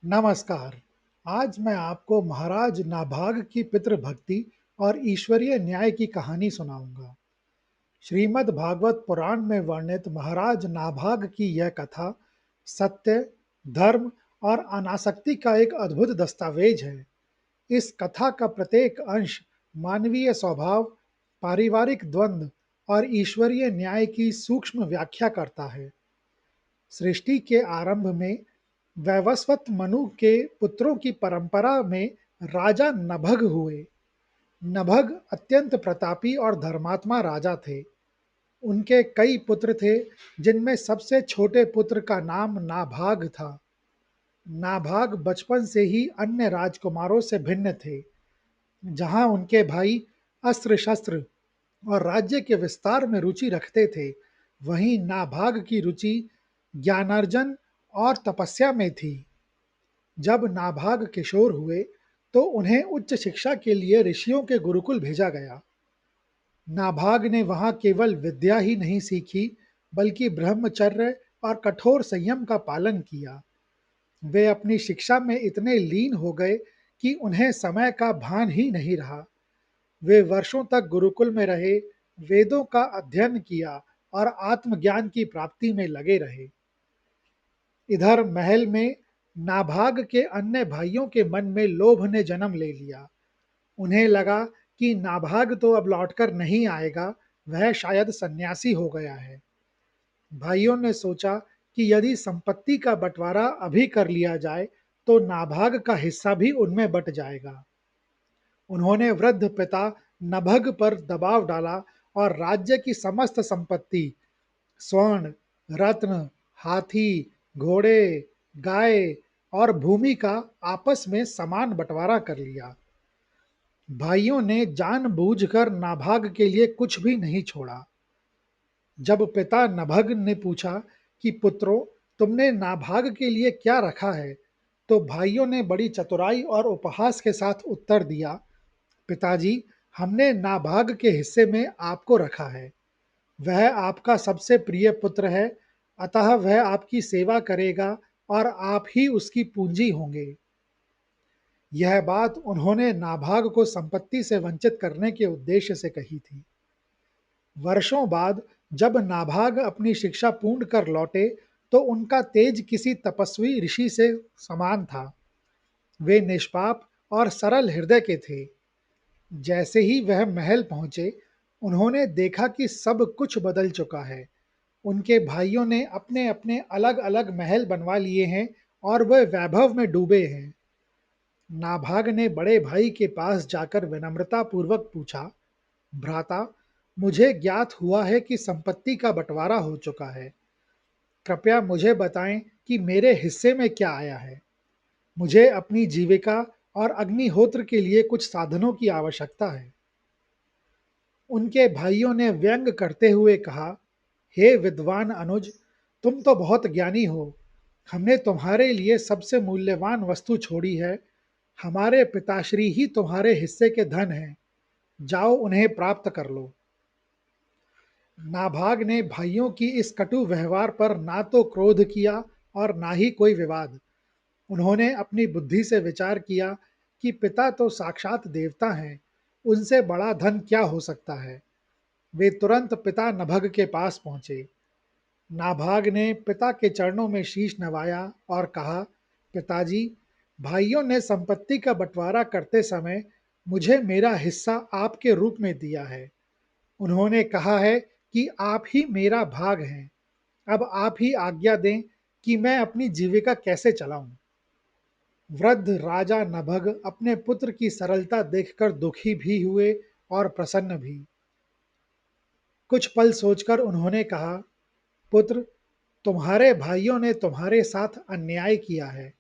नमस्कार। आज मैं आपको महाराज नाभाग की पितृभक्ति और ईश्वरीय न्याय की कहानी सुनाऊंगा। श्रीमद् भागवत पुराण में वर्णित महाराज नाभाग की यह कथा सत्य, धर्म और अनासक्ति का एक अद्भुत दस्तावेज है। इस कथा का प्रत्येक अंश मानवीय स्वभाव, पारिवारिक द्वंद्व और ईश्वरीय न्याय की सूक्ष्म व्याख्या करता है। सृष्टि के आरंभ में वैवस्वत मनु के पुत्रों की परंपरा में राजा नभग हुए। नभग अत्यंत प्रतापी और धर्मात्मा राजा थे। उनके कई पुत्र थे, जिनमें सबसे छोटे पुत्र का नाम नाभाग था। नाभाग बचपन से ही अन्य राजकुमारों से भिन्न थे। जहां उनके भाई अस्त्र शस्त्र और राज्य के विस्तार में रुचि रखते थे, वहीं नाभाग की रुचि ज्ञानार्जन और तपस्या में थी। जब नाभाग किशोर हुए तो उन्हें उच्च शिक्षा के लिए ऋषियों के गुरुकुल भेजा गया। नाभाग ने वहां केवल विद्या ही नहीं सीखी, बल्कि ब्रह्मचर्य और कठोर संयम का पालन किया। वे अपनी शिक्षा में इतने लीन हो गए कि उन्हें समय का भान ही नहीं रहा। वे वर्षों तक गुरुकुल में रहे, वेदों का अध्ययन किया और आत्मज्ञान की प्राप्ति में लगे रहे। इधर महल में नाभाग के अन्य भाइयों के मन में लोभ ने जन्म ले लिया। उन्हें लगा कि नाभाग तो अब लौटकर नहीं आएगा, वह शायद सन्यासी हो गया है। भाइयों ने सोचा कि यदि संपत्ति का बंटवारा अभी कर लिया जाए तो नाभाग का हिस्सा भी उनमें बट जाएगा। उन्होंने वृद्ध पिता नभग पर दबाव डाला और राज्य की समस्त संपत्ति, स्वर्ण, रत्न, हाथी, घोड़े, गाय और भूमि का आपस में समान बंटवारा कर लिया। भाइयों ने जानबूझकर नाभाग के लिए कुछ भी नहीं छोड़ा। जब पिता नभग ने पूछा कि पुत्रों, तुमने नाभाग के लिए क्या रखा है, तो भाइयों ने बड़ी चतुराई और उपहास के साथ उत्तर दिया, पिताजी, हमने नाभाग के हिस्से में आपको रखा है। वह आपका सबसे प्रिय पुत्र है, अतः वह आपकी सेवा करेगा और आप ही उसकी पूंजी होंगे। यह बात उन्होंने नाभाग को संपत्ति से वंचित करने के उद्देश्य से कही थी। वर्षों बाद जब नाभाग अपनी शिक्षा पूर्ण कर लौटे तो उनका तेज किसी तपस्वी ऋषि से समान था। वे निष्पाप और सरल हृदय के थे। जैसे ही वह महल पहुंचे, उन्होंने देखा कि सब कुछ बदल चुका है। उनके भाइयों ने अपने अपने अलग अलग महल बनवा लिए हैं और वह वैभव में डूबे हैं। नाभाग ने बड़े भाई के पास जाकर विनम्रता पूर्वक पूछा, भ्राता, मुझे ज्ञात हुआ है कि संपत्ति का बंटवारा हो चुका है। कृपया मुझे बताएं कि मेरे हिस्से में क्या आया है। मुझे अपनी जीविका और अग्निहोत्र के लिए कुछ साधनों की आवश्यकता है। उनके भाइयों ने व्यंग करते हुए कहा, हे विद्वान अनुज, तुम तो बहुत ज्ञानी हो। हमने तुम्हारे लिए सबसे मूल्यवान वस्तु छोड़ी है। हमारे पिताश्री ही तुम्हारे हिस्से के धन हैं। जाओ उन्हें प्राप्त कर लो। नाभाग ने भाइयों की इस कटु व्यवहार पर ना तो क्रोध किया और ना ही कोई विवाद। उन्होंने अपनी बुद्धि से विचार किया कि पिता तो साक्षात देवता हैं, उनसे बड़ा धन क्या हो सकता है। वे तुरंत पिता नभग के पास पहुंचे। नाभाग ने पिता के चरणों में शीश नवाया और कहा, पिताजी, भाइयों ने संपत्ति का बंटवारा करते समय मुझे मेरा हिस्सा आपके रूप में दिया है। उन्होंने कहा है कि आप ही मेरा भाग हैं। अब आप ही आज्ञा दें कि मैं अपनी जीविका कैसे चलाऊं। वृद्ध राजा नभग अपने पुत्र की सरलता देखकर दुखी भी हुए और प्रसन्न भी। कुछ पल सोचकर उन्होंने कहा, पुत्र, तुम्हारे भाइयों ने तुम्हारे साथ अन्याय किया है।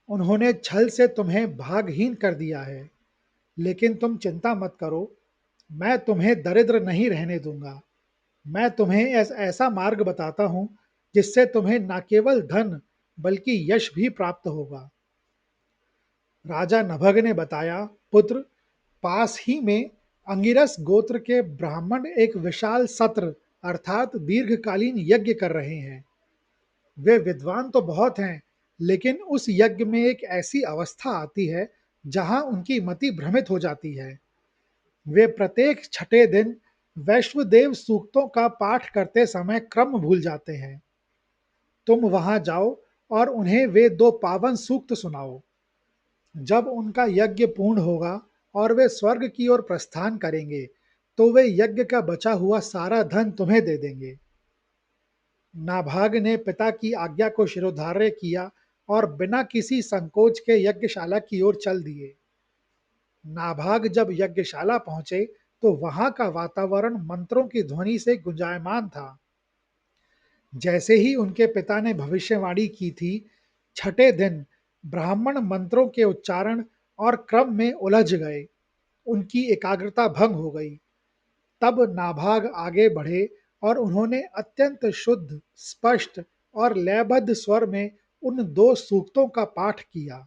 उन्होंने छल से तुम्हें भागहीन कर दिया है। लेकिन तुम चिंता मत करो, मैं तुम्हें दरिद्र नहीं रहने दूंगा। मैं तुम्हें ऐसा मार्ग बताता हूँ जिससे तुम्हें न केवल धन बल्कि यश भी प्राप्त होगा। राजा नभग ने बताया, पुत्र, पास ही में अंगिरस गोत्र के ब्राह्मण एक विशाल सत्र अर्थात दीर्घकालीन यज्ञ कर रहे हैं। वे विद्वान तो बहुत हैं, लेकिन उस यज्ञ में एक ऐसी अवस्था आती है जहां उनकी मति भ्रमित हो जाती है। वे प्रत्येक छठे दिन वैश्वदेव सूक्तों का पाठ करते समय क्रम भूल जाते हैं। तुम वहां जाओ और उन्हें वे दो पावन सूक्त सुनाओ। जब उनका यज्ञ पूर्ण होगा और वे स्वर्ग की ओर प्रस्थान करेंगे, तो वे यज्ञ का बचा हुआ सारा धन तुम्हें दे देंगे। नाभाग ने पिता की आज्ञा को शिरोधार्य किया और बिना किसी संकोच के यज्ञशाला की ओर चल दिए। नाभाग जब यज्ञशाला पहुंचे, तो वहां का वातावरण मंत्रों की ध्वनि से गुंजायमान था। जैसे ही उनके पिता ने भविष्यवाणी की थी, छठे दिन ब्राह्मण मंत्रों के उच्चारण और क्रम में उलझ गए। उनकी एकाग्रता भंग हो गई। तब नाभाग आगे बढ़े और उन्होंने अत्यंत शुद्ध, स्पष्ट और लयबद्ध स्वर में उन दो सूक्तों का पाठ किया।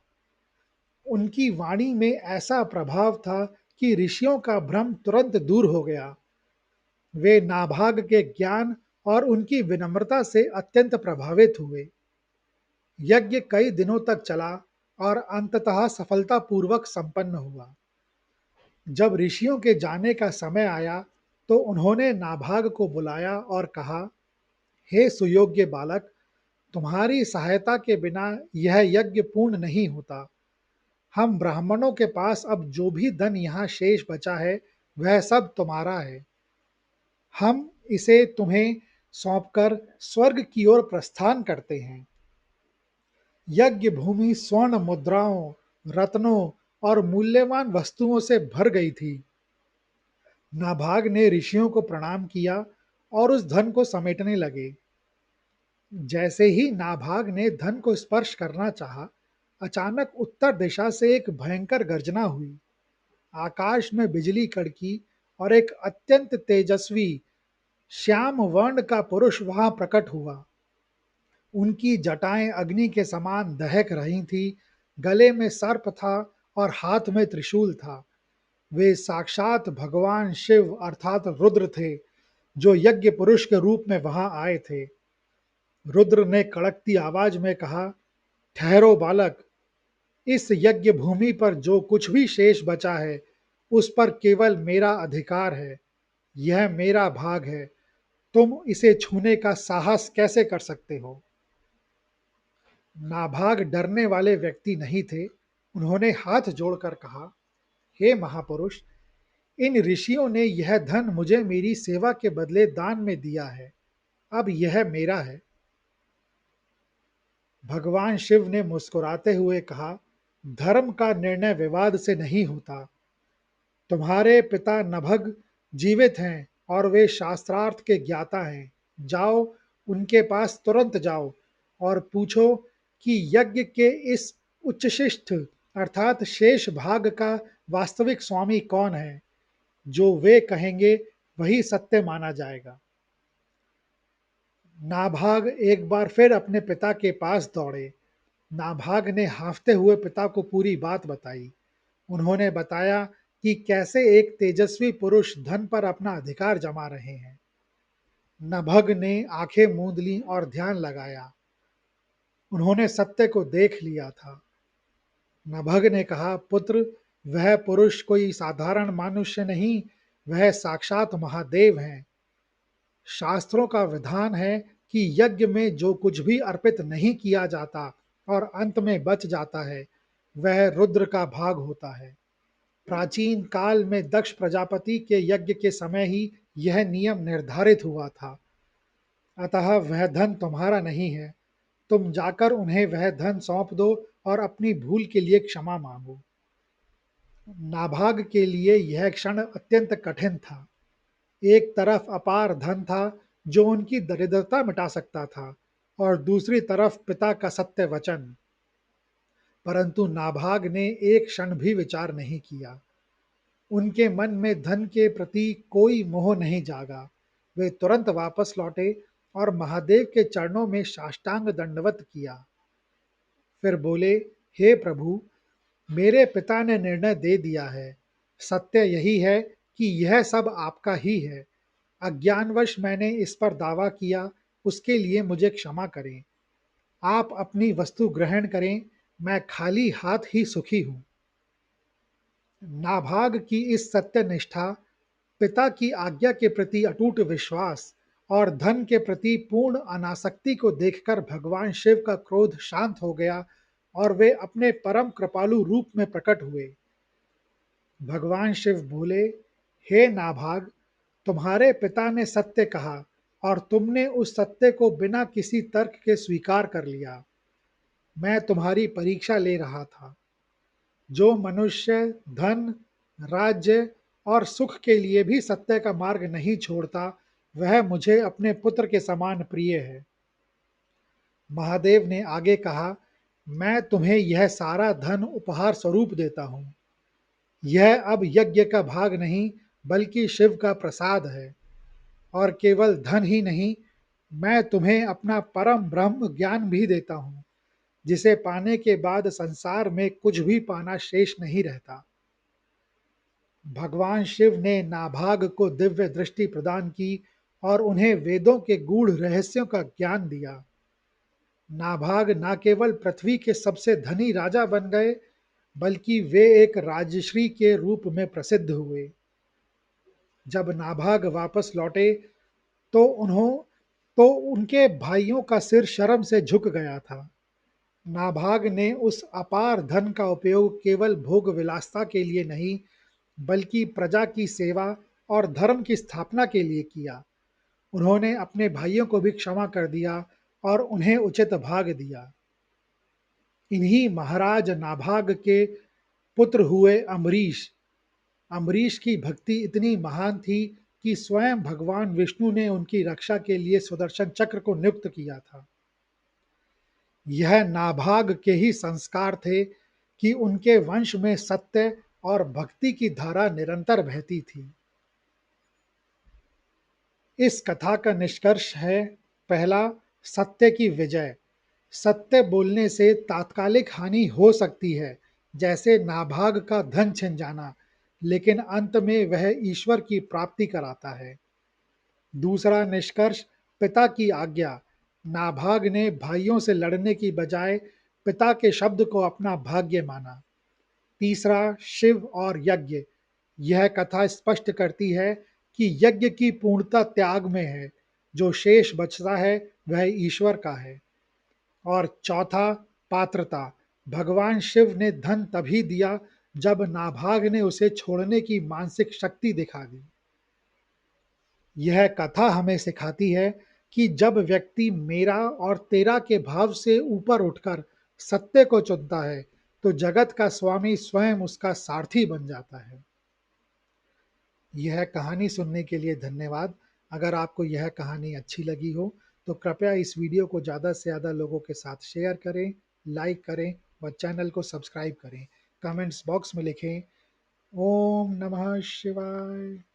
उनकी वाणी में ऐसा प्रभाव था कि ऋषियों का भ्रम तुरंत दूर हो गया। वे नाभाग के ज्ञान और उनकी विनम्रता से अत्यंत प्रभावित हुए। यज्ञ कई दिनों तक चला और अंततः सफलतापूर्वक संपन्न हुआ। जब ऋषियों के जाने का समय आया, तो उन्होंने नाभाग को बुलाया और कहा, हे सुयोग्य बालक, तुम्हारी सहायता के बिना यह यज्ञ पूर्ण नहीं होता। हम ब्राह्मणों के पास अब जो भी धन यहाँ शेष बचा है, वह सब तुम्हारा है। हम इसे तुम्हें सौंपकर स्वर्ग की ओर प्रस्थान करते हैं। यज्ञ भूमि स्वर्ण मुद्राओं, रत्नों और मूल्यवान वस्तुओं से भर गई थी। नाभाग ने ऋषियों को प्रणाम किया और उस धन को समेटने लगे। जैसे ही नाभाग ने धन को स्पर्श करना चाहा, अचानक उत्तर दिशा से एक भयंकर गर्जना हुई। आकाश में बिजली कड़की और एक अत्यंत तेजस्वी श्याम वर्ण का पुरुष वहां प्रकट हुआ। उनकी जटाएं अग्नि के समान दहक रही थीं, गले में सर्प था और हाथ में त्रिशूल था। वे साक्षात भगवान शिव अर्थात रुद्र थे, जो यज्ञ पुरुष के रूप में वहां आए थे। रुद्र ने कड़कती आवाज में कहा, ठहरो बालक, इस यज्ञ भूमि पर जो कुछ भी शेष बचा है, उस पर केवल मेरा अधिकार है। यह मेरा भाग है। तुम इसे छूने का साहस कैसे कर सकते हो? नाभाग डरने वाले व्यक्ति नहीं थे। उन्होंने हाथ जोड़कर कहा, हे महापुरुष, इन ऋषियों ने यह धन मुझे मेरी सेवा के बदले दान में दिया है। अब यह मेरा है। भगवान शिव ने मुस्कुराते हुए कहा, धर्म का निर्णय विवाद से नहीं होता। तुम्हारे पिता नभग जीवित हैं और वे शास्त्रार्थ के ज्ञाता हैं। जाओ, उनके पास तुरंत जाओ और पूछो कि यज्ञ के इस उच्चशिष्ट अर्थात शेष भाग का वास्तविक स्वामी कौन है। जो वे कहेंगे वही सत्य माना जाएगा। नाभाग एक बार फिर अपने पिता के पास दौड़े। नाभाग ने हाँफते हुए पिता को पूरी बात बताई। उन्होंने बताया कि कैसे एक तेजस्वी पुरुष धन पर अपना अधिकार जमा रहे हैं। नभग ने आंखें मूंद लीं और ध्यान लगाया। उन्होंने सत्य को देख लिया था। नभग ने कहा, पुत्र, वह पुरुष कोई साधारण मनुष्य नहीं, वह साक्षात महादेव हैं। शास्त्रों का विधान है कि यज्ञ में जो कुछ भी अर्पित नहीं किया जाता और अंत में बच जाता है, वह रुद्र का भाग होता है। प्राचीन काल में दक्ष प्रजापति के यज्ञ के समय ही यह नियम निर्धारित हुआ था। अतः वह धन तुम्हारा नहीं है। तुम जाकर उन्हें वह धन सौंप दो और अपनी भूल के लिए क्षमा मांगो। नाभाग के लिए यह क्षण अत्यंत कठिन था। एक तरफ अपार धन था जो उनकी दरिद्रता मिटा सकता था, और दूसरी तरफ पिता का सत्य वचन। परंतु नाभाग ने एक क्षण भी विचार नहीं किया। उनके मन में धन के प्रति कोई मोह नहीं जागा। वे तुरंत वापस लौटे और महादेव के चरणों में साष्टांग दंडवत किया। फिर बोले, हे प्रभु, मेरे पिता ने निर्णय दे दिया है। सत्य यही है कि यह सब आपका ही है। अज्ञानवश मैंने इस पर दावा किया, उसके लिए मुझे क्षमा करें। आप अपनी वस्तु ग्रहण करें, मैं खाली हाथ ही सुखी हूँ। नाभाग की इस सत्य निष्ठा, पिता की आज्ञा के प्रति अटूट विश्वास और धन के प्रति पूर्ण अनासक्ति को देखकर भगवान शिव का क्रोध शांत हो गया और वे अपने परम कृपालु रूप में प्रकट हुए। भगवान शिव बोले, हे नाभाग, तुम्हारे पिता ने सत्य कहा और तुमने उस सत्य को बिना किसी तर्क के स्वीकार कर लिया। मैं तुम्हारी परीक्षा ले रहा था। जो मनुष्य धन, राज्य और सुख के लिए भी सत्य का मार्ग नहीं छोड़ता, वह मुझे अपने पुत्र के समान प्रिय है। महादेव ने आगे कहा, मैं तुम्हें यह सारा धन उपहार स्वरूप देता हूँ। यह अब यज्ञ का भाग नहीं, बल्कि शिव का प्रसाद है। और केवल धन ही नहीं, मैं तुम्हें अपना परम ब्रह्म ज्ञान भी देता हूँ, जिसे पाने के बाद संसार में कुछ भी पाना शेष नहीं रहता। भगवान शिव ने नाभाग को दिव्य दृष्टि प्रदान की और उन्हें वेदों के गूढ़ रहस्यों का ज्ञान दिया। नाभाग न केवल पृथ्वी के सबसे धनी राजा बन गए, बल्कि वे एक राजश्री के रूप में प्रसिद्ध हुए। जब नाभाग वापस लौटे तो उन्हों तो उनके भाइयों का सिर शर्म से झुक गया था। नाभाग ने उस अपार धन का उपयोग केवल भोग विलासता के लिए नहीं, बल्कि प्रजा की सेवा और धर्म की स्थापना के लिए किया। उन्होंने अपने भाइयों को भी क्षमा कर दिया और उन्हें उचित भाग दिया। इन्हीं महाराज नाभाग के पुत्र हुए अम्बरीश। अम्बरीश की भक्ति इतनी महान थी कि स्वयं भगवान विष्णु ने उनकी रक्षा के लिए सुदर्शन चक्र को नियुक्त किया था। यह नाभाग के ही संस्कार थे कि उनके वंश में सत्य और भक्ति की धारा निरंतर बहती थी। इस कथा का निष्कर्ष है, पहला, सत्य की विजय। सत्य बोलने से तात्कालिक हानि हो सकती है, जैसे नाभाग का धन छिन जाना, लेकिन अंत में वह ईश्वर की प्राप्ति कराता है। दूसरा निष्कर्ष, पिता की आज्ञा। नाभाग ने भाइयों से लड़ने की बजाय पिता के शब्द को अपना भाग्य माना। तीसरा, शिव और यज्ञ। यह कथा स्पष्ट करती है कि यज्ञ की पूर्णता त्याग में है, जो शेष बचता है वह ईश्वर का है। और चौथा, पात्रता। भगवान शिव ने धन तभी दिया जब नाभाग ने उसे छोड़ने की मानसिक शक्ति दिखा दी। यह कथा हमें सिखाती है कि जब व्यक्ति मेरा और तेरा के भाव से ऊपर उठकर सत्य को चुनता है, तो जगत का स्वामी स्वयं उसका सारथी बन जाता है। यह कहानी सुनने के लिए धन्यवाद। अगर आपको यह कहानी अच्छी लगी हो, तो कृपया इस वीडियो को ज़्यादा से ज़्यादा लोगों के साथ शेयर करें, लाइक करें और चैनल को सब्सक्राइब करें। कमेंट्स बॉक्स में लिखें, ओम नमः शिवाय।